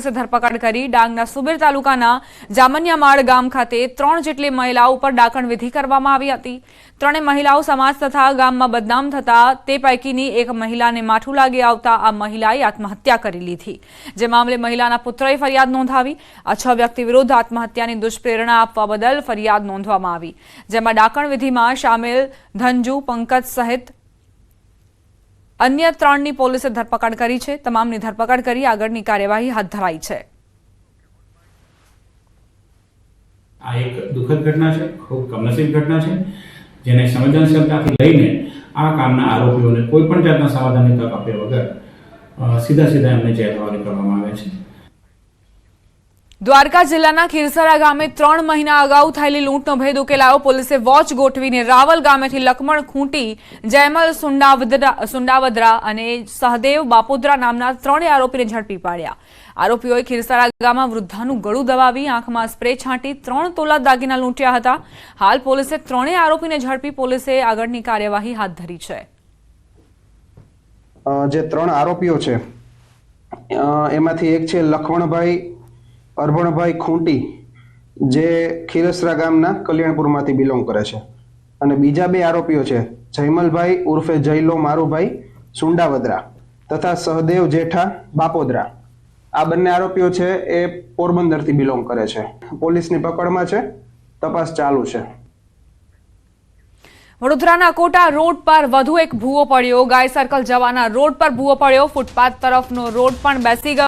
પોલીસે ધરપકડ કરી। ડાંગના સુબીર તાલુકાના જામનિયામાળ ગામ ખાતે 3 જેટલી મહિલાઓ ઉપર ડાકણ વિધિ કરવામાં આવી હતી। ત્રણે મહિલાઓ સમાજ તથા ગામમાં બદનામ થતા તે પૈકીની એક મહિલાને માઠું લાગી આવતા આ મહિલાએ આત્મહત્યા કરી લીધી, જે મામલે મહિલાના પુત્રએ ફરિયાદ નોંધાવી। આ 6 વ્યક્તિ વિરુદ્ધ આત્મહત્યાની દુષ્પ્રેરણા આપવા બદલ ફરિયાદ નોંધવામાં આવી, જેમાં ડાકણ વિધિમાં સામેલ ધનજુ, પંકજ સહિત अन्य 3 પોલીસે ધરપકડ કરી છે। તમામની ધરપકડ કરી આગળની કાર્યવાહી હાથ ધરાઈ છે। આ એક દુઃખદ ઘટના છે, ખૂબ કમનસીબ ઘટના છે, જેને સંવેદનશીલતાથી લઈને આ કામના આરોપીઓને કોઈ પણ જાતના સમાધાનની તક આપ્યા વગર સીધા એમને જેલ હવાલે કરવામાં આવે છે। દ્વારકા જિલ્લાના ખીરસરા ગામે 3 મહિના અગાઉ થયેલી લૂંટનો ભેદ ઉકેલાયો। પોલીસે વોચ ગોઠવીને રાવલ ગામેથી લક્ષ્મણ ખૂંટી, જયમલ સુંડાવદરા અને સહદેવ બાપોદરા નામના 3 આરોપીને ઝડપી પાડ્યા। આરોપીઓએ ખીરસરા ગામમાં વૃદ્ધાનું ગળું દબાવી આંખમાં સ્પ્રે છાંટી 3 તોલા દાગીના લૂંટ્યા હતા। હાલ પોલીસે 3 આરોપીને ઝડપી પોલીસે આગળની કાર્યવાહી હાથ ધરી છે। જે 3 આરોપીઓ છે એમાંથી એક છે લખમણભાઈ અરભણભાઈ ખૂંટી, જે ખીરસરા ગામના કલ્યાણપુરમાંથી બિલોંગ કરે છે, અને બીજા 2 આરોપીઓ છે જયમલભાઈ ઉર્ફે જયલો મારુભાઈ સુંડાવદરા તથા સહદેવ જેઠા બાપોદરા। આ બંને આરોપીઓ છે એ પોરબંદરથી બિલોંગ કરે છે। પોલીસની પકડમાં છે, તપાસ ચાલુ છે। વડોદરાના કોટા રોડ પર વધુ એક ભૂવો પડ્યો। ગાય સર્કલ જવાના રોડ પર ભૂવો પડ્યો। ફૂટપાથ તરફનો રોડ પણ બેસી ગયો।